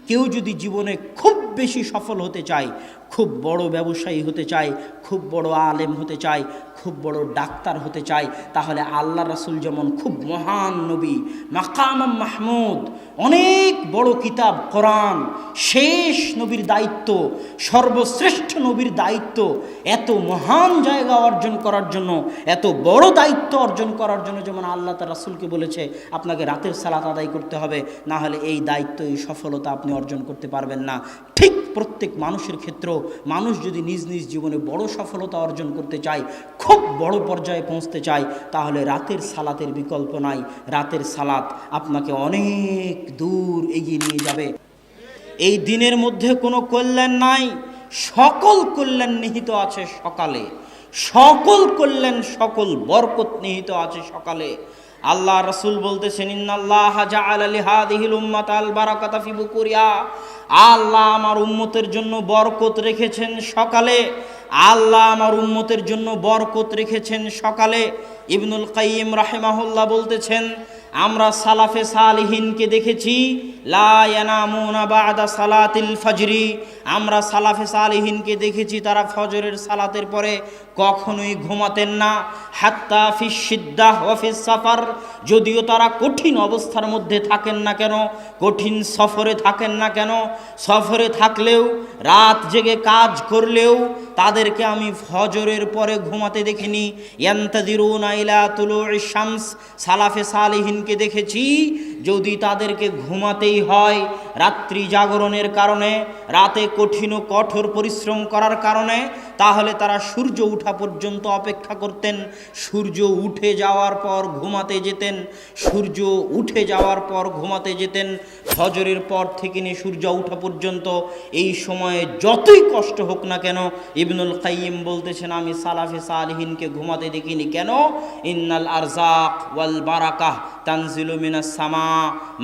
কেউ যদি জীবনে খুব বেশি সফল হতে চায়, খুব বড় ব্যবসায়ী হতে চায়, খুব বড় আলেম হতে চায়, খুব বড় ডাক্তার হতে চায়, তাহলে আল্লাহ রাসূল যেমন খুব মহান নবী, মাকাম মাহমুদ, অনেক বড় কিতাব কোরআন, শেষ নবীর দায়িত্ব, সর্বশ্রেষ্ঠ নবীর দায়িত্ব, এত মহান জায়গা অর্জন করার জন্য, এত বড় দায়িত্ব অর্জন করার জন্য যেমন আল্লাহ তার রাসূলকে বলেছে আপনাকে রাতের সালাত আদায় করতে হবে, না হলে এই দায়িত্ব, এই সফলতা আপনি অর্জন করতে পারবেন না। ঠিক প্রত্যেক মানুষের ক্ষেত্রেও মানুষ যদি নিজ নিজ জীবনে বড় সফলতা অর্জন করতে চায়, খুব বড় পর্যায়ে পৌঁছতে চায়, তাহলে রাতের সালাতের বিকল্প নাই। রাতের সালাত আপনাকে অনেক দূর এগিয়ে নিয়ে যাবে। এই দিনের মধ্যে কোনো কল্যাণ নাই, সকল কল্যাণ নিহিত আছে সকালে, সকল কল্যাণ, সকল বরকত নিহিত আছে সকালে। আল্লাহ রাসূল বলতেছেন ইন্নাল্লাহা জাআলা লিহাদিহিল উম্মাতাল বারাকাতা ফি বুকুরিয়া, আল্লাহ আমার উম্মতের জন্য বরকত রেখেছেন সকালে, আল্লাহ আমার উম্মতের জন্য বরকত রেখেছেন সকালে। ইবনুল কাইয়িম রাহিমাহুল্লাহ বলতেছেন আমরা সালাফে সালিহিনকে দেখেছি লা ইয়ানামুনা বা'দা সালাতিল ফজরি, আমরা সালাফে সালিহিনকে দেখেছি তারা ফজরের সালাতের পরে কখনোই ঘুমাতেন না। হাত্তা ফিস সিদ্দাহ ওয়া ফিস সাফার, যদিও তারা কঠিন অবস্থার মধ্যে থাকেন না কেন, কঠিন সফরে থাকেন না কেন, সফরে থাকলেও রাত জেগে কাজ করলেও তাদেরকে আমি ফজরের পরে ঘুমাতে দেখিনি। ইয়ান্তাযিরুনা ইলা তুলুইশ শামস, সালাফে সালিহিনকে দেখেছি যদি তাদেরকে ঘুমাতেই হয় রাত্রি জাগরণের কারণে, রাতে কঠিন ও কঠোর পরিশ্রম করার কারণে, তাহলে তারা সূর্য ওঠা পর্যন্ত অপেক্ষা করতেন। সূর্য উঠে যাওয়ার পর ঘুমাতে যেতেন, সূর্য উঠে যাওয়ার পর ঘুমাতে যেতেন। ফজরের পর থেকে নিয়ে সূর্য ওঠা পর্যন্ত এই সময়ে যতই কষ্ট হোক না কেন, ইবনুল কাইয়িম বলতেছেন আমি সালাফে সালিহিনকে ঘুমাতে দেখিনি। কেন? ইন্নাল আরজাক ওয়াল বারাকাহ তানজিলু মিনাস সামা,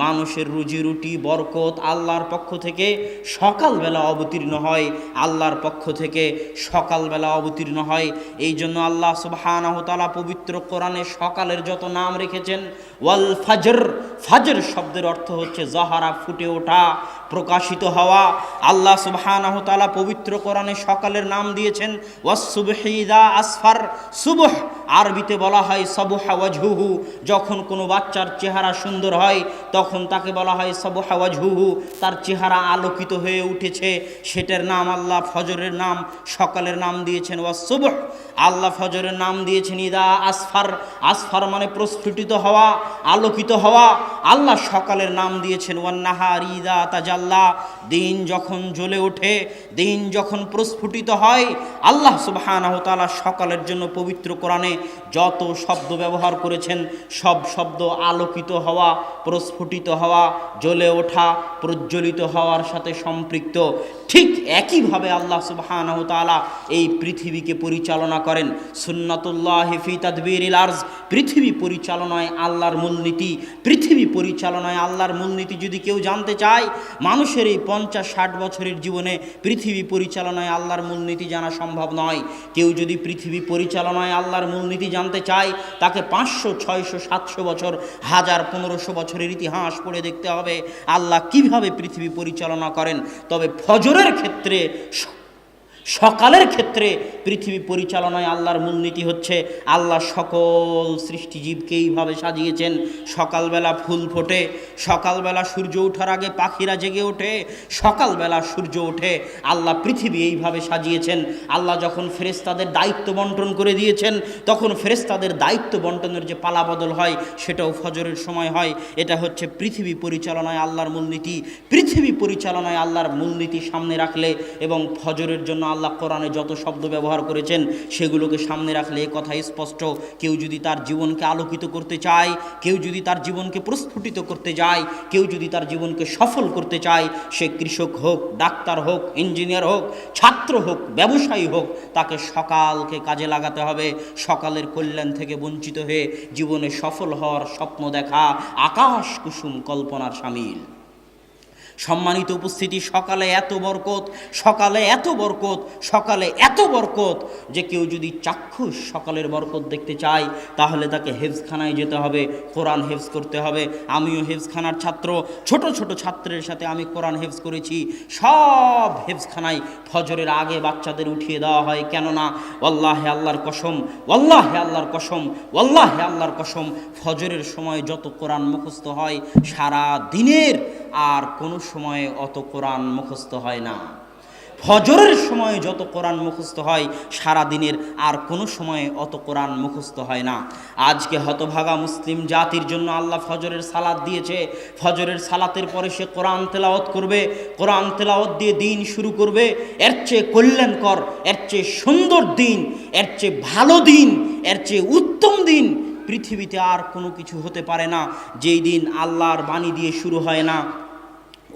মানুষের রুজি রুটি বরকত আল্লাহর পক্ষ থেকে সকালবেলা অবতীর্ণ হয়, আল্লাহর পক্ষ থেকে সকালবেলা অবতীর্ণ হয়। এই জন্য আল্লাহ সুবহানাহু ওয়া তাআলা পবিত্র কোরআনে সকালের যত নাম রেখেছেন, ওয়াল ফাজর, ফাজর শব্দের অর্থ হচ্ছে জাহারা, ফুটে ওঠা, প্রকাশিত হওয়া। আল্লাহ সুবহানাহু ওয়া তাআলা পবিত্র কোরআনে সকালের নাম দিয়েছেন ওয়াস সুবহি ইযা আসফার, সুবহ আরবিতে বলা হয় সাবহা ওয়াজহুহু, যখন কোনো বাচ্চার চেহারা সুন্দর হয় তখন তাকে বলা হয় সাবহা ওয়াজহুহু, তার চেহারা আলোকিত হয়ে উঠেছে, সেটার নাম আল্লাহ ফজরের নাম, সকালের নাম দিয়েছেন ওয়াস সুবহ। আল্লাহ ফজরের নাম দিয়েছেন ইদা আসফার, আসফার মানে প্রস্ফুটিত হওয়া, আলোকিত হওয়া। আল্লাহ সকালের নাম দিয়েছেন ওয়ান নাহার ইদা তাজাল্লা, দিন যখন জ্বলে ওঠে, দিন যখন প্রস্ফুটিত হয়। আল্লাহ সুবহানাহু ওয়া তাআলা সকালের জন্য পবিত্র কোরআনে যত শব্দ ব্যবহার করেছেন সব শব্দ আলোকিত হওয়া, প্রস্ফুটিত হওয়া, জ্বলে ওঠা, প্রজ্বলিত হওয়ার সাথে সম্পৃক্ত। ঠিক একইভাবে আল্লাহ সুবহানাহু ওয়া তাআলা এই পৃথিবীকে পরিচালনা করেন। সুন্নাতুল্লাহি ফি তাদবিরিল আরজ, পৃথিবী পরিচালনায় আল্লাহর মূলনীতি, পৃথিবী পরিচালনায় আল্লাহর মূলনীতি যদি কেউ জানতে চায়, মানুষের এই 50-60 বছরের জীবনে পৃথিবী পরিচালনায় আল্লাহর মূলনীতি জানা সম্ভব নয়। কেউ যদি পৃথিবী পরিচালনায় আল্লাহর মূলনীতি জানতে চায়, তাকে 500, 600, 700 বছর, 1000, 1500 বছরের ইতিহাস পড়ে দেখতে হবে আল্লাহ কিভাবে পৃথিবী পরিচালনা করেন। তবে ফজরের ক্ষেত্রে, সকালের ক্ষেত্রে পৃথিবী পরিচালনায় আল্লাহর মূলনীতি হচ্ছে আল্লাহ সকল সৃষ্টিজীবকে এইভাবে সাজিয়েছেন। সকালবেলা ফুল ফোটে, সকালবেলা সূর্য ওঠার আগে পাখিরা জেগে ওঠে, সকালবেলা সূর্য ওঠে। আল্লাহ পৃথিবী এইভাবে সাজিয়েছেন। আল্লাহ যখন ফেরেশতাদের দায়িত্ব বন্টন করে দিয়েছেন, তখন ফেরেশতাদের দায়িত্ব বন্টনের যে পালাবদল হয় সেটাও ফজরের সময় হয়। এটা হচ্ছে পৃথিবী পরিচালনায় আল্লাহর মূলনীতি। পৃথিবী পরিচালনায় আল্লাহর মূলনীতি সামনে রাখলে এবং ফজরের জন্য আল্লাহ কোরআনে যত শব্দ ব্যবহার করেছেন সেগুলোকে সামনে রাখলে এ কথা স্পষ্ট, কেউ যদি তার জীবনকে আলোকিত করতে চায়, কেউ যদি তার জীবনকে প্রস্ফুটিত করতে যায়, কেউ যদি তার জীবনকে সফল করতে চায়, সে কৃষক হোক, ডাক্তার হোক, ইঞ্জিনিয়ার হোক, ছাত্র হোক, ব্যবসায়ী হোক, তাকে সকালকে কাজে লাগাতে হবে। সকালের কল্যাণ থেকে বঞ্চিত হয়ে জীবনে সফল হওয়ার স্বপ্ন দেখা আকাশ কুসুম কল্পনার শামিল। সম্মানিত উপস্থিতি, সকালে এত বরকত, সকালে এত বরকত, সকালে এত বরকত যে কেউ যদি চাক্ষুষ সকালের বরকত দেখতে চায় তাহলে তাকে হেফজখানায় যেতে হবে, কোরআন হেফজ করতে হবে। আমিও হেফজখানার ছাত্র, ছোট ছোট ছাত্রের সাথে আমি কোরআন হেফজ করেছি। সব হেফজখানায় ফজরের আগে বাচ্চাদের উঠিয়ে দেওয়া হয়। কেননা ওয়াল্লাহে আল্লাহর কসম, ওয়াল্লাহে আল্লাহর কসম, ওয়াল্লাহে আল্লাহর কসম, ফজরের সময় যত কোরআন মুখস্থ হয় সারা দিনের আর কোনো সময়ে অত কোরআন মুখস্থ হয় না। ফজরের সময় যত কোরআন মুখস্থ হয় সারা দিনের আর কোনো সময়ে অত কোরআন মুখস্থ হয় না। আজকে হতভাগা মুসলিম জাতির জন্য আল্লাহ ফজরের সালাত দিয়েছে। ফজরের সালাতের পরে সে কোরআন তেলাওয়াত করবে, কোরআন তেলাওয়াত দিয়ে দিন শুরু করবে। এর চেয়ে কল্যাণকর, এর চেয়ে সুন্দর দিন, এর চেয়ে ভালো দিন, এর চেয়ে উত্তম দিন পৃথিবীতে আর কোনো কিছু হতে পারে না। যেই দিন আল্লাহর বাণী দিয়ে শুরু হয় না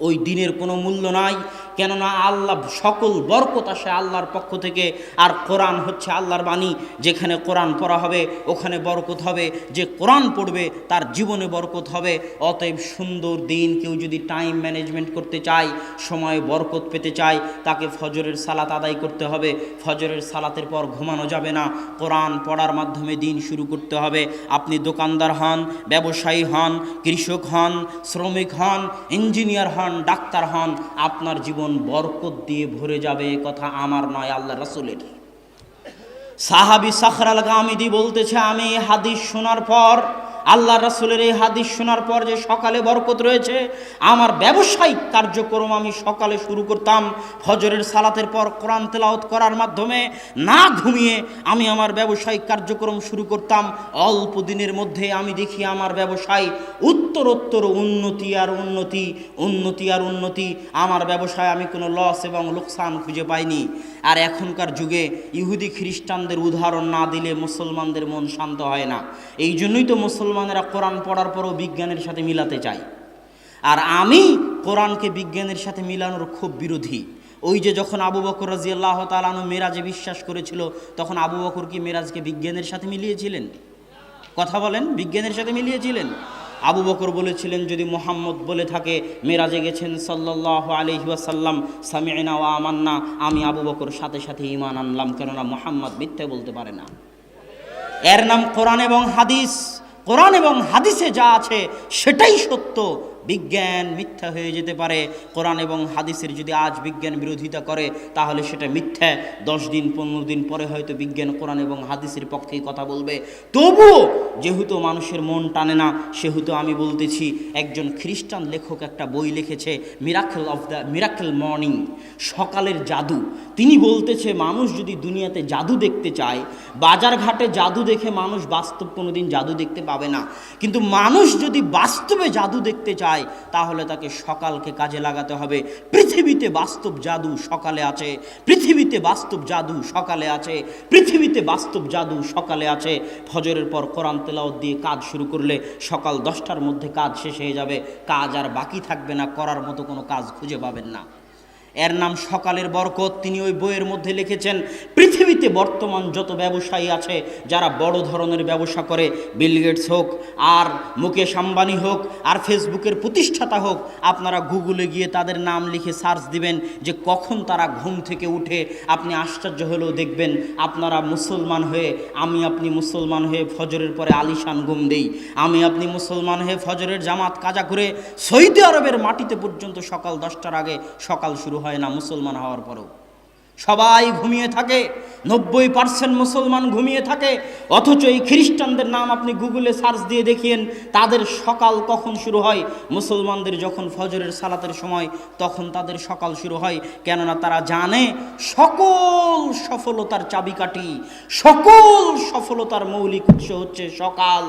ওই দিনের কোনো মূল্য নাই। কেননা আল্লাহ সকল বরকত আসে আল্লাহর পক্ষ থেকে, আর কোরআন হচ্ছে আল্লাহর বাণী। যেখানে কোরআন পড়া হবে ওখানে বরকত হবে, যে কোরআন পড়বে তার জীবনে বরকত হবে। অতএব সুন্দর দিন কেউ যদি টাইম ম্যানেজমেন্ট করতে চায়, সময় বরকত পেতে চায়, তাকে ফজরের সালাত আদায় করতে হবে। ফজরের সালাতের পর ঘুমানো যাবে না, কোরআন পড়ার মাধ্যমে দিন শুরু করতে হবে। আপনি দোকানদার হন, ব্যবসায়ী হন, কৃষক হন, শ্রমিক হন, ইঞ্জিনিয়ার হন, ডাক্তার হন, আপনার জীবন বরকত দিয়ে ভরে যাবে। কথা আমার নয়, আল্লাহ রাসূলের। সাহাবী সাখর আল গামিদি বলতেছে, আমি হাদিস শোনার পর, আল্লাহ রাসূলের এই হাদিস শোনার পর যে সকালে বরকত রয়েছে, আমার ব্যবসায়িক কার্যক্রম আমি সকালে শুরু করতাম ফজরের সালাতের পর কোরআন তেলাওয়াত করার মাধ্যমে। না ঘুমিয়ে আমি আমার ব্যবসায়িক কার্যক্রম শুরু করতাম। অল্প দিনের মধ্যে আমি দেখি আমার ব্যবসায় উত্তরোত্তর উন্নতি আর উন্নতি, উন্নতি আর উন্নতি। আমার ব্যবসায় আমি কোনো লস এবং লোকসান খুঁজে পাইনি। আর এখনকার যুগে ইহুদি খ্রিস্টানদের উদাহরণ না দিলে মুসলমানদের মন শান্ত হয় না। এই জন্যই তো মুসলমানেরা কোরআন পড়ার পরও বিজ্ঞানের সাথে মিলাতে চায়। আর আমি কোরআনকে বিজ্ঞানের সাথে মিলানোর খুব বিরোধী। ওই যে যখন আবু বকর রাদিয়াল্লাহু তাআলা আনহু মেরাজে বিশ্বাস করেছিল, তখন আবু বকর কি মেরাজকে বিজ্ঞানের সাথে মিলিয়েছিলেন? কথা বলেন, বিজ্ঞানের সাথে মিলিয়েছিলেন? আবু বকর বলেছিলেন, যদি মুহাম্মদ বলে থাকে মেরাজে গেছেন সাল্লাল্লাহু আলাইহি ওয়াসাল্লাম, সামি'না ওয়া আমান্না, আমি আবু বকর সাথে সাথে ঈমান আনলাম। কেননা মুহাম্মদ মিথ্যে বলতে পারে না। এর নাম কোরআন এবং হাদিস। কোরআন এবং হাদিসে যা আছে সেটাই সত্য। বিজ্ঞান মিথ্যা হয়ে যেতে পারে। কোরআন এবং হাদিসের যদি আজ বিজ্ঞান বিরোধিতা করে তাহলে সেটা মিথ্যা। 10 দিন 15 দিন পরে হয়তো বিজ্ঞান কোরআন এবং হাদিসের পক্ষেই কথা বলবে। তবুও যেহেতু মানুষের মন টানে না, সেহেতু আমি বলতেছি, একজন খ্রিস্টান লেখক একটা বই লিখেছে, মিরাকেল মর্নিং, সকালের জাদু। তিনি বলতেছে, মানুষ যদি দুনিয়াতে জাদু দেখতে চায়, বাজার ঘাটে জাদু দেখে মানুষ বাস্তব কোনোদিন জাদু দেখতে পাবে না। কিন্তু মানুষ যদি বাস্তবে জাদু দেখতে চায় তাহলে তাকে সকালকে কাজে লাগাতে হবে। পৃথিবীতে বাস্তব জাদু সকালে আছে, পৃথিবীতে বাস্তব জাদু সকালে আছে, পৃথিবীতে বাস্তব জাদু সকালে আছে। ফজরের পর কোরআন তেলাওয়াত দিয়ে কাজ শুরু করলে সকাল 10টার মধ্যে কাজ শেষ হয়ে যাবে। কাজ আর বাকি থাকবে না, করার মতো কোনো কাজ খুঁজে পাবেন না। এর নাম সকালের বরকত। তিনি ওই বইয়ের মধ্যে লিখেছেন, পৃথিবীতে বর্তমান যত ব্যবসায়ী আছে যারা বড় ধরনের ব্যবসা করে, বিল গেটস হোক আর মুকেশ আম্বানি হোক আর ফেসবুকের প্রতিষ্ঠাতা হোক, আপনারা গুগলে গিয়ে তাদের নাম লিখে সার্চ দিবেন যে কখন তারা ঘুম থেকে উঠে। আপনি আশ্চর্য হলেও দেখবেন, আপনারা মুসলমান হয়ে, আপনি মুসলমান হয়ে ফজরের পরে আলিশান ঘুম দেই, আপনি মুসলমান হয়ে ফজরের জামাত কাজা করে সৌদি আরবের মাটিতে পর্যন্ত সকাল 10টার আগে সকাল শুরু হয় না। মুসলমান হওয়ার পরেও সবাই ঘুমিয়ে থাকে, 90% মুসলমান ঘুমিয়ে থাকে। অথচ এই খ্রিস্টানদের নাম আপনি গুগলে সার্চ দিয়ে দেখিয়েন তাদের সকাল কখন শুরু হয়। মুসলমানদের যখন ফজরের সালাতের সময় তখন তাদের সকাল শুরু হয়। কেননা তারা জানে সকল সফলতার চাবিকাঠি, সকল সফলতার মৌলিক উৎস হচ্ছে সকাল,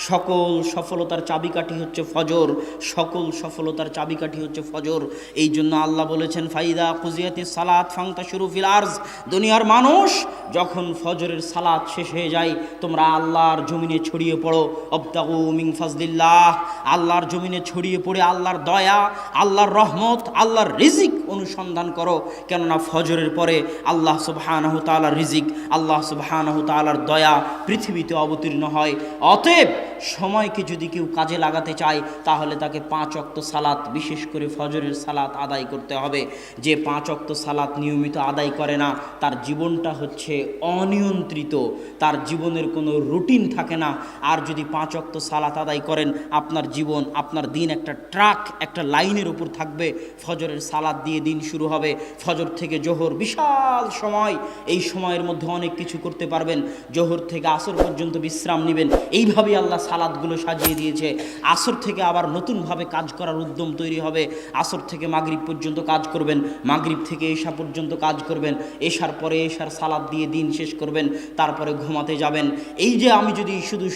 সকল সফলতার চাবিকাঠি হচ্ছে ফজর, সকল সফলতার চাবিকাঠি হচ্ছে ফজর। এই জন্য আল্লাহ বলেছেন, ফাইদা কুজিয়াতিস সালাত ফান্তাশিরু ফিল আরজ, দুনিয়ার মানুষ যখন ফজরের সালাত শেষ হয়ে যায় তোমরা আল্লাহর জমিনে ছড়িয়ে পড়ো। আবতাগু মিন ফাজলিল্লাহ, আল্লাহর জমিনে ছড়িয়ে পড়ে আল্লাহর দয়া, আল্লাহর রহমত, আল্লাহর রিজিক অনুসন্ধান করো, কেননা ফজরের পরে আল্লাহ সুবহানাহু তাআলার রিজিক, আল্লাহ সুবহানাহু তাআলার দয়া পৃথিবীতে অবতীর্ণ হয়। অতএব সময়কে যদি কেউ কাজে লাগাতে চায় তাহলে তাকে 5 ওয়াক্ত সালাত, বিশেষ করে ফজরের সালাত আদায় করতে হবে। যে 5 ওয়াক্ত সালাত নিয়মিত আদায় করে না তার জীবনটা হচ্ছে অনিয়ন্ত্রিত, তার জীবনের কোনো রুটিন থাকে না। আর যদি 5 ওয়াক্ত সালাত আদায় করেন আপনার জীবন, আপনার দিন একটা ট্রাক, একটা লাইনের উপর থাকবে। ফজরের সালাত দিয়ে দিন শুরু হবে, ফজর থেকে জোহর বিশাল সময়, এই সময়ের মধ্যে অনেক কিছু করতে পারবেন। জোহর থেকে আসর পর্যন্ত বিশ্রাম নেবেন, এইভাবেই আল্লাহ সালাতগুলো সাজিয়ে দিয়েছে। আসর থেকে আবার নতুনভাবে কাজ করার উদ্যম তৈরি হবে। আসর থেকে মাগরিব পর্যন্ত কাজ করবেন, মাগরিব থেকে এশা পর্যন্ত কাজ করবেন, এশার পরে এশার সালাত দিয়ে দিন শেষ করবেন, তারপরে ঘুমাতে যাবেন। এই যে আমি যদি শুধু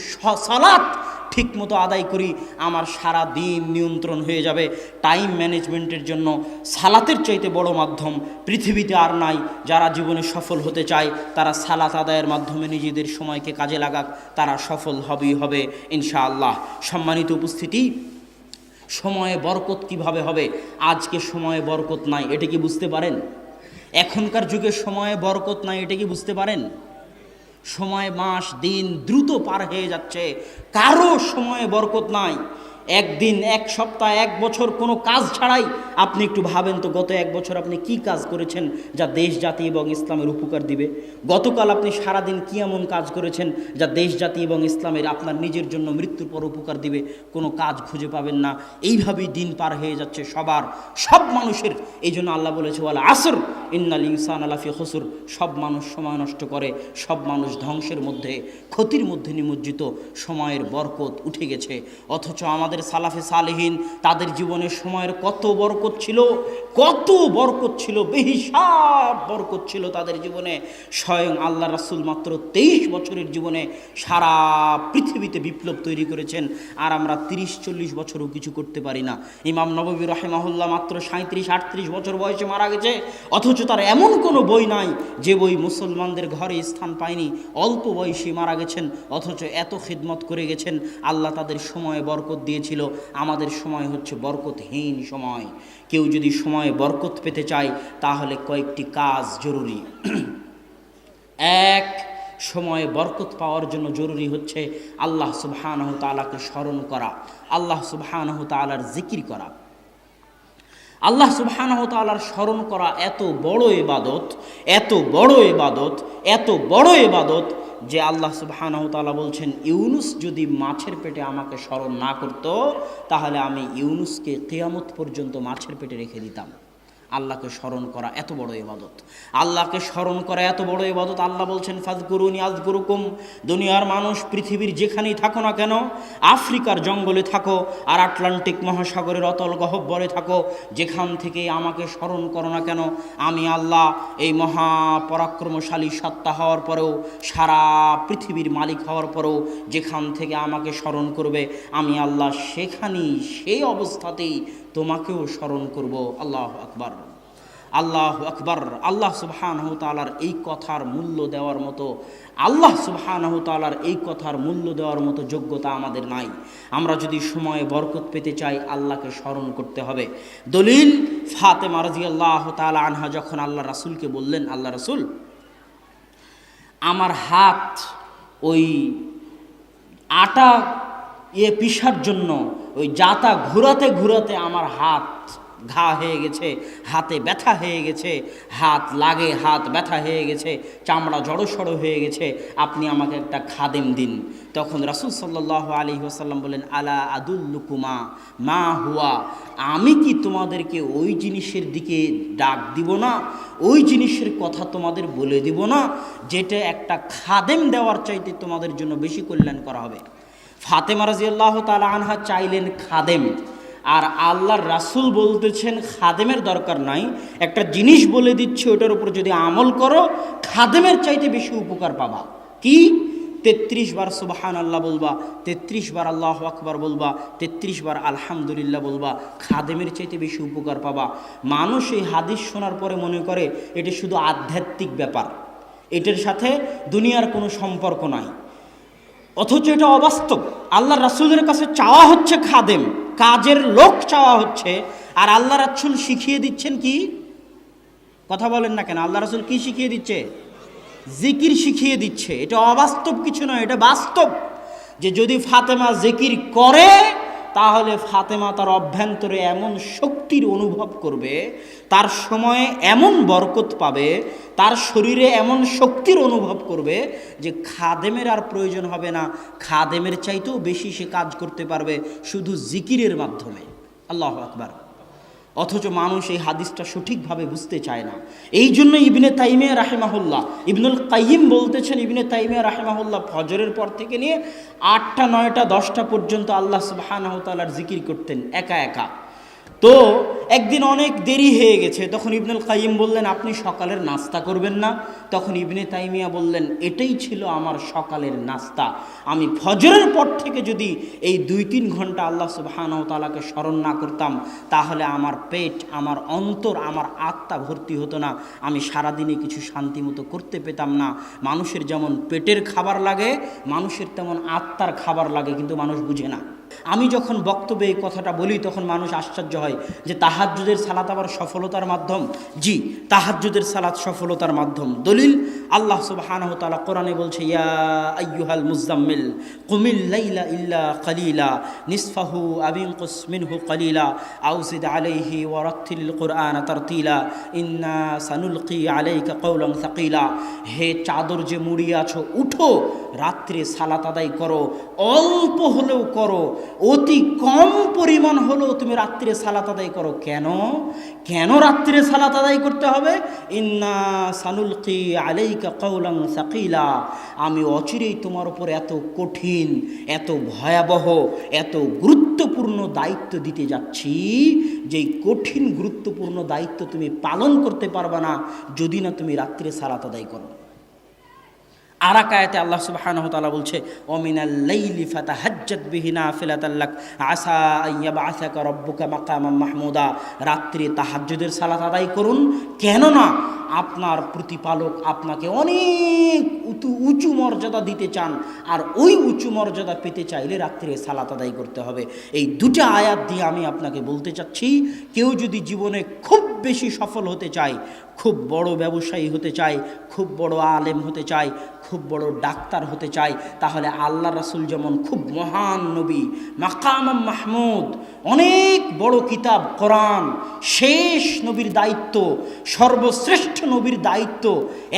সালাত ঠিকমতো আদায় করি আমার সারা দিন নিয়ন্ত্রণ হয়ে যাবে। টাইম ম্যানেজমেন্টের জন্য সালাতের চাইতে বড় মাধ্যম পৃথিবীতে আর নাই। যারা জীবনে সফল হতে চায় তারা সালাত আদায়ের মাধ্যমে নিজেদের সময়কে কাজে লাগাক, তারা সফল হবেই হবে ইনশাআল্লাহ। সম্মানিত উপস্থিতি, সময়ে বরকত কিভাবে হবে? আজকে সময়ে বরকত নাই, এটা কি বুঝতে পারেন? এখনকার যুগে সময়ে বরকত নাই, এটা কি বুঝতে পারেন? সময়, মাস, দিন দ্রুত পার হয়ে যাচ্ছে, কারো সময়ে বরকত নাই। একদিন, এক সপ্তাহ, এক বছর কোনো কাজ ছাড়াই আপনি একটু ভাবেন তো গত এক বছর আপনি কি কাজ করেছেন যা দেশ জাতি এবং ইসলামের উপকার দিবে? গতকাল আপনি সারাদিন কি এমন কাজ করেছেন যা দেশ জাতি এবং ইসলামের আপনার নিজের জন্য মৃত্যুর পর উপকার দিবে? কোনো কাজ খুঁজে পাবেন না। এইভাবেই দিন পার হয়ে যাচ্ছে সবার, সব মানুষের। এই জন্য আল্লাহ বলেছে ওয়াল আসর ইন্নাল ইনসানা লাফি খুসর, সব মানুষ সময় নষ্ট করে, সব মানুষ ধ্বংসের মধ্যে, ক্ষতির মধ্যে নিমজ্জিত। সময়ের বরকত উঠে গেছে। অথচ আমাদের সালাফে সালেহিন তাদের জীবনে সময়ের কত বরকত ছিল, কত বরকত ছিল, বেহিসাব বরকত ছিল তাদের জীবনে। স্বয়ং আল্লাহ রাসূল মাত্র 23 বছরের জীবনে সারা পৃথিবীতে বিপ্লব তৈরি করেছেন, আর আমরা 30-40 বছরও কিছু করতে পারি না। ইমাম নববী রাহিমাহুল্লাহ মাত্র 37-38 বছর বয়সে মারা গেছে, অথচ তার এমন কোনো বই নাই যে বই মুসলমানদের ঘরে স্থান পায়নি। অল্প বয়সে মারা গেছেন, অথচ এত খিদমত করে গেছেন। আল্লাহ তাদের সময়ে বরকত দিয়েছিল। আমাদের সময় হচ্ছে বরকতহীন সময়। কেউ যদি সময়ে বরকত পেতে চায় তাহলে কয়েকটি কাজ জরুরি। এক, সময়ে বরকত পাওয়ার জন্য জরুরি হচ্ছে আল্লাহ সুবহানাহু তাআলাকে স্মরণ করা, আল্লাহ সুবহানাহু তাআলার জিকির করা। আল্লাহ সুবহানাহু তাআলার স্মরণ করা এত বড় ইবাদত, এত বড় ইবাদত, এত বড় ইবাদত যে আল্লাহ সুবহানাহু তাআলা বলছেন ইউনুস যদি মাছের পেটে আমাকে স্মরণ না করত তাহলে আমি ইউনুসকে কিয়ামত পর্যন্ত মাছের পেটে রেখে দিতাম। আল্লাহকে স্মরণ করা এত বড় ইবাদত, আল্লাহকে স্মরণ করা এত বড় ইবাদত। আল্লাহ বলছেন ফাযকুরুনি আযকুরুকুম। দুনিয়ার মানুষ পৃথিবীর যেখানেই থাকো না কেন, আফ্রিকার জঙ্গলে থাকো আর আটলান্টিক মহাসাগরের অতল গহ্বরে থাকো, যেখান থেকে আমাকে স্মরণ করো না কেন, আমি আল্লাহ এই মহাপরাক্রমশালী সত্তা হওয়ার পরেও, সারা পৃথিবীর মালিক হওয়ার পরেও যেখান থেকে আমাকে স্মরণ করবে আমি আল্লাহ সেখানেই, সেই অবস্থাতেই তোমাকেও স্মরণ করব। আল্লাহু আকবার, আল্লাহু আকবার। আল্লাহ সুবহানাহু তাআলার এই কথার মূল্য দেওয়ার মতো, আল্লাহ সুবহানাহু তাআলার এই কথার মূল্য দেওয়ার মতো যোগ্যতা আমাদের নাই। আমরা যদি সময়ে বরকত পেতে চাই আল্লাহকে স্মরণ করতে হবে। দলিল, ফাতেমা রাদিয়াল্লাহু তাআলা আনহা যখন আল্লাহ রাসূলকে বললেন, আল্লাহ রাসূল আমার হাত ওই আটা পিষার জন্য ওই জাতা ঘুরাতে ঘুরাতে আমার হাত ঘা হয়ে গেছে, হাতে ব্যথা হয়ে গেছে, হাত লাগে, হাত ব্যথা হয়ে গেছে, চামড়া জড়সড় হয়ে গেছে, আপনি আমাকে একটা খাদেম দিন। তখন রাসূল সাল্লাল্লাহু আলাইহি ওয়াসাল্লাম বলেন আলা আদুল্লুকুমা মা হুয়া, আমি কি তোমাদেরকে ওই জিনিসের দিকে ডাক দিব না, ওই জিনিসের কথা তোমাদের বলে দিব না যেটা একটা খাদেম দেওয়ার চাইতে তোমাদের জন্য বেশি কল্যাণ করা হবে। ফাতেমা রাদিয়াল্লাহু তাআলা আনহা চাইলেন খাদেম, আর আল্লাহর রাসূল বলতেছেন খাদেমের দরকার নাই, একটা জিনিস বলে দিচ্ছে ওটার উপর যদি আমল করো খাদেমের চাইতে বেশি উপকার পাবা। কি? 33 বার সুবহানাল্লাহ বলবা, 33 বার আল্লাহু আকবার বলবা, 33 বার আলহামদুলিল্লাহ বলবা, খাদেমের চাইতে বেশি উপকার পাবা। মানুষ এই হাদিস শোনার পরে মনে করে এটা শুধু আধ্যাত্মিক ব্যাপার, এটার সাথে দুনিয়ার কোনো সম্পর্ক নাই, অথচ এটা অবাস্তব। আল্লাহ রাসূলের কাছে চাওয়া হচ্ছে খাদেম, কাজের লোক চাওয়া হচ্ছে, আর আল্লাহ রাসূল শিখিয়ে দিচ্ছেন কি কথা বলেন না কেন? আল্লাহ রাসূল কি শিখিয়ে দিচ্ছে? জিকির শিখিয়ে দিচ্ছে। এটা অবাস্তব কিছু নয়, এটা বাস্তব। যে যদি ফাতেমা জিকির করে তাহলে ফাতেমা তার অভ্যন্তরে এমন শক্তির অনুভব করবে, তার সময়ে এমন বরকত পাবে, তার শরীরে এমন শক্তির অনুভব করবে যে খাদেমের আর প্রয়োজন হবে না, খাদেমের চাইতেও বেশি সে কাজ করতে পারবে শুধু জিকিরের মাধ্যমে। আল্লাহু আকবার। অথচ মানুষ এই হাদিসটা সঠিকভাবে বুঝতে চায় না। এই জন্য ইবনে তাইমিয়া রাহিমাহুল্লাহ, ইবনুল কাইয়িম বলতেছেন, ইবনে তাইমিয়া রাহিমাহুল্লাহ ফজরের পর থেকে নিয়ে 8টা 9টা 10টা পর্যন্ত আল্লাহ সুবহানাহু ওয়া তাআলার জিকির করতেন একা একা। তো একদিন অনেক দেরি হয়ে গেছে, তখন ইবনুল কাইয়িম বললেন, আপনি সকালের নাস্তা করবেন না? তখন ইবনে তাইমিয়া বললেন, এটাই ছিল আমার সকালের নাস্তা। আমি ফজরের পর থেকে যদি এই 2-3 ঘন্টা আল্লাহ সুবহানাহু ওয়া তাআলাকে স্মরণ না করতাম তাহলে আমার পেট, আমার অন্তর, আমার আত্মা ভর্তি হতো না, আমি সারাদিনে কিছু শান্তি মতো করতে পেতাম না। মানুষের যেমন পেটের খাবার লাগে, মানুষের তেমন আত্মার খাবার লাগে, কিন্তু মানুষ বুঝে না। আমি যখন বক্তব্যে এই কথাটা বলি তখন মানুষ আশ্চর্য হয় যে তাহাজ্জুদের সালাত আবার সফলতার মাধ্যম। জি, তাহাজ্জুদের সালাত সফলতার মাধ্যম। দলিল আল্লাহ সুবহানাহু ওয়া তাআলা কোরআনে বলছে, ইয়া আইয়ুহাল মুযাম্মিল কুমিল লাইলা ইল্লা কালিলা নিসফাহু আও ইনকুস মিনহু কালিলা আও জিদ আলাইহি ওয়া রাত্তিলিল কুরআনা তারতিলা ইন্না সানুলকি আলাইকা কওলান সাকিলা। হে চাদর যে মুড়িয়ে আছো, উঠো, রাত্রে সালাত আদায় করো, অল্প হলেও করো, অতি কম পরিমাণ হলেও তুমি রাত্রে সালাত আদায় করো। কেন কেন রাত্রে সালাত আদায় করতে হবে? ইন্না সানুলকি আলাইকা কওলান সাকিলা, আমি অচিরেই তোমার উপর এত কঠিন, এত ভয়াবহ, এত গুরুত্বপূর্ণ দায়িত্ব দিতে যাচ্ছি, যেই কঠিন গুরুত্বপূর্ণ দায়িত্ব তুমি পালন করতে পারবে না যদি না তুমি রাত্রে সালাত আদায় করো। আর এক আয়াতে আল্লাহ সুবহানাহু ওয়া তাআলা বলছে, ওমিনাল লাইলি ফাতাহাজ্জাত বিহি নাফিলাতাল লাক আসা আন ইয়াবআসাকা রাব্বুকা মাকামান মাহমুদা। রাত্রে তাহাজ্জুদের সালাত আদায় করুন, কেননা আপনার প্রতিপালক আপনাকে অনেক উঁচু মর্যাদা দিতে চান, আর ওই উঁচু মর্যাদা পেতে চাইলে রাত্রে সালাত আদায় করতে হবে। এই দুটো আয়াত দিয়ে আমি আপনাকে বলতে চাচ্ছি, কেউ যদি জীবনে খুব বেশি সফল হতে চায়, খুব বড় ব্যবসায়ী হতে চায়, খুব বড় আলেম হতে চায়, খুব বড় ডাক্তার হতে চায়, তাহলে আল্লাহ রাসূল যেমন খুব মহান নবী, মাকাম মাহমুদ, অনেক বড় কিতাব কোরআন, শেষ নবীর দায়িত্ব, সর্বশ্রেষ্ঠ নবীর দায়িত্ব,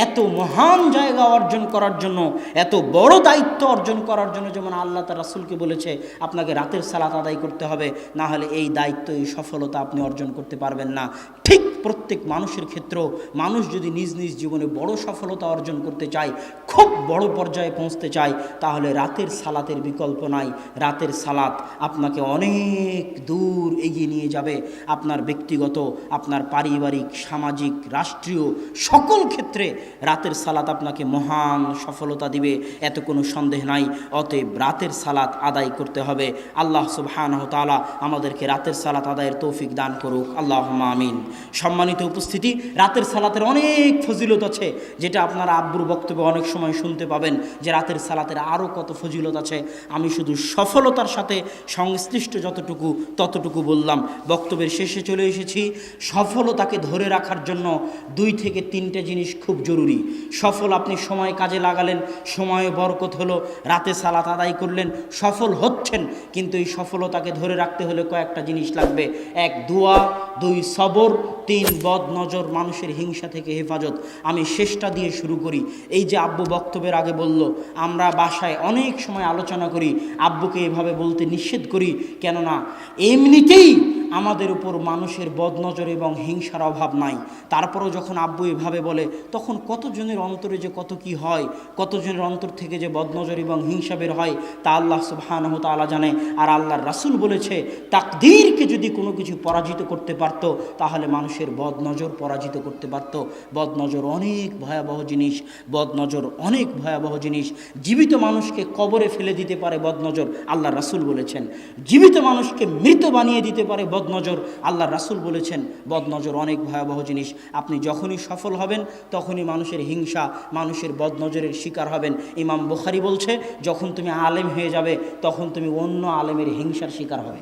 এত মহান জায়গা অর্জন করার জন্য, এত বড় দায়িত্ব অর্জন করার জন্য যেমন আল্লাহ তার রাসূলকে বলেছে আপনাকে রাতের সালাত আদায় করতে হবে, না হলে এই দায়িত্ব, এই সফলতা আপনি অর্জন করতে পারবেন না। ঠিক প্রত্যেক মানুষের ক্ষেত্রেও মানুষ যদি নিজ নিজ জীবনে বড় সফলতা অর্জন করতে চায়, খুব বড় পর্যায়ে পৌঁছতে চায়, তাহলে রাতের সালাতের বিকল্প নাই। রাতের সালাত আপনাকে অনেক দূর এগিয়ে নিয়ে যাবে, আপনার ব্যক্তিগত, আপনার পারিবারিক, সামাজিক, রাষ্ট্রীয় সকল ক্ষেত্রে রাতের সালাত আপনাকে মহান সফলতা দিবে, এত কোনো সন্দেহ নাই। অতএব রাতের সালাত আদায় করতে হবে। আল্লাহ সুবহানাহু ওয়া তাআলা আমাদেরকে রাতের সালাত আদায়ের তৌফিক দান করুক, আল্লাহুম্মা আমিন। সম্মানিত উপস্থিতি, রাতের সালাতের অনেক ফজিলত আছে, যেটা আপনারা আব্বুর বক্তব্যে অনেক সময় শুনতে পাবেন যে রাতের সালাতের আরও কত ফজিলত আছে। আমি শুধু সফলতার সাথে সংশ্লিষ্ট যতটুকু ততটুকু বললাম। বক্তব্যের শেষে চলে এসেছি। সফলতাকে ধরে রাখার জন্য 2 থেকে 3টে জিনিস খুব জরুরি। সফল আপনি সময় কাজে লাগালেন, সময়ে বরকত হলো, রাতে সালাত আদায় করলেন, সফল হচ্ছেন, কিন্তু এই সফলতাকে ধরে রাখতে হলে কয়েকটা জিনিস লাগবে। 1 দোয়া, 2 সবর, 3 বদ নজর, মানুষের হিংসা থেকে হেফাজত। আমি শেষটা দিয়ে শুরু করি। এই যে আব্বু বক্তব্যের আগে বলল, আমরা বাসায় অনেক সময় আলোচনা করি, আব্বুকে এভাবে বলতে নিষেধ করি, কেননা এমনিতেই আমাদের উপর মানুষের বদনজর এবং হিংসার অভাব নাই। তারপরেও যখন আব্বু এভাবে বলে, তখন কতজনের অন্তরে যে কত কি হয়, কতজনের অন্তর থেকে যে বদনজর এবং হিংসা বের হয়, তা আল্লাহ সুবহানাহু ওয়া তাআলা জানে। আর আল্লাহর রাসূল বলেছে, তাকদীরকে যদি কোনো কিছু পরাজিত করতে পারতো তাহলে মানুষের বদনজর পরাজিত করতে পারতো। বদনজর অনেক ভয়াবহ জিনিস, বদনজর অনেক ভয়াবহ জিনিস। জীবিত মানুষকে কবরে ফেলে দিতে পারে বদনজর, আল্লাহর রাসূল বলেছেন। জীবিত মানুষকে মৃত বানিয়ে দিতে পারে বদনজর, আল্লাহর রাসূল বলেছেন। বদনজর অনেক ভয়াবহ জিনিস। আপনি যখনই সফল হবেন তখনই মানুষের হিংসা, মানুষের বদনজরের শিকার হবেন। ইমাম বুখারী বলছে, যখন তুমি আলেম হয়ে যাবে তখন তুমি অন্য আলেমের হিংসার শিকার হবে।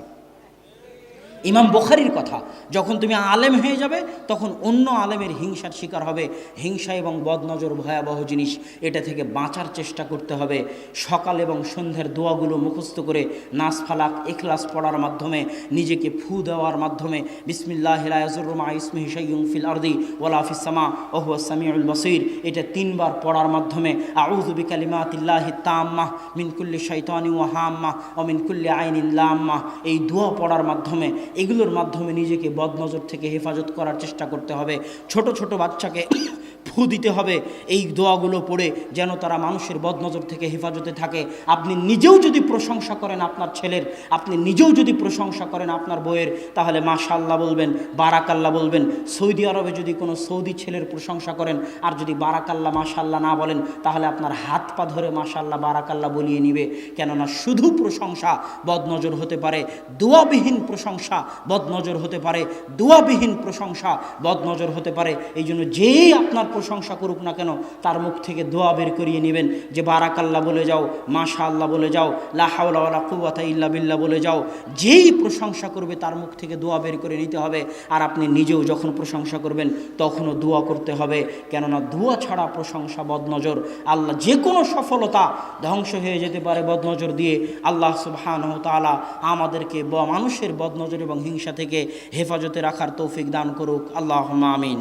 ইমাম বুখারীর কথা, যখন তুমি আলেম হয়ে যাবে তখন অন্য আলেমের হিংসার শিকার হবে। হিংসা এবং বদনজর ভয়াবহ জিনিস, এটা থেকে বাঁচার চেষ্টা করতে হবে। সকাল এবং সন্ধ্যার দোয়াগুলো মুখস্থ করে নাস ফালাক ইখলাস পড়ার মাধ্যমে, নিজেকে ফু দেওয়ার মাধ্যমে, বিসমিল্লাহি লা ইয়াযুররু মা ইসমিহি শাইউন ফিল আরদি ওয়ালা ফিস সামা ওয়া হুয়াস সামিউল বাসীর, এটা 3 বার পড়ার মাধ্যমে, আউযু বিকালিমাতিল্লাহি তাম্মাহ মিন কুল্লি শাইতানিন ওয়া হাম্মাহ ওয়া মিন কুল্লি আইনিন লাম্মাহ, এই দোয়া পড়ার মাধ্যমে, এগুলোর মাধ্যমে নিজেকে বদনজর থেকে হেফাজত করার চেষ্টা করতে হবে। ছোট ছোট বাচ্চাকে ফু দিতে হবে এই দোয়াগুলো পড়ে, যেন তারা মানুষের বদনজর থেকে হেফাজতে থাকে। আপনি নিজেও যদি প্রশংসা করেন আপনার ছেলের, আপনি নিজেও যদি প্রশংসা করেন আপনার বউয়ের, তাহলে মাশাআল্লাহ বলবেন, বারাকাল্লাহ বলবেন। সৌদি আরবে যদি কোনো সৌদি ছেলের প্রশংসা করেন আর যদি বারাকাল্লাহ মাশাআল্লাহ না বলেন, তাহলে আপনার হাত পা ধরে মাশাআল্লাহ বারাকাল্লাহ বলিয়ে নিবে। কেননা শুধু প্রশংসা বদনজর হতে পারে, দোয়াবিহীন প্রশংসা বদনজর হতে পারে, দোয়াবিহীন প্রশংসা বদনজর হতে পারে। এই জন্য যেই আপনার প্রশংসা করুক না কেন, তার মুখ থেকে দোয়া বের করিয়ে নেবেন, যে বারাকাল্লাহ বলে যাও, মাশাআল্লাহ বলে যাও, লা হাওলা ওয়ালা কুওয়াতা ইল্লা বিল্লাহ বলে যাও। যেই প্রশংসা করবে তার মুখ থেকে দোয়া বের করে নিতে হবে। আর আপনি নিজেও যখন প্রশংসা করবেন তখনও দোয়া করতে হবে, কেননা দোয়া ছাড়া প্রশংসা বদনজর। আল্লাহ যে কোনো সফলতা ধ্বংস হয়ে যেতে পারে বদনজর দিয়ে। আল্লাহ সুবহানাহু ওয়া তাআলা আমাদেরকে মানুষের বদনজর এবং হিংসা থেকে হেফাজতে রাখার তৌফিক দান করুক। আল্লাহুম্মা আমিন।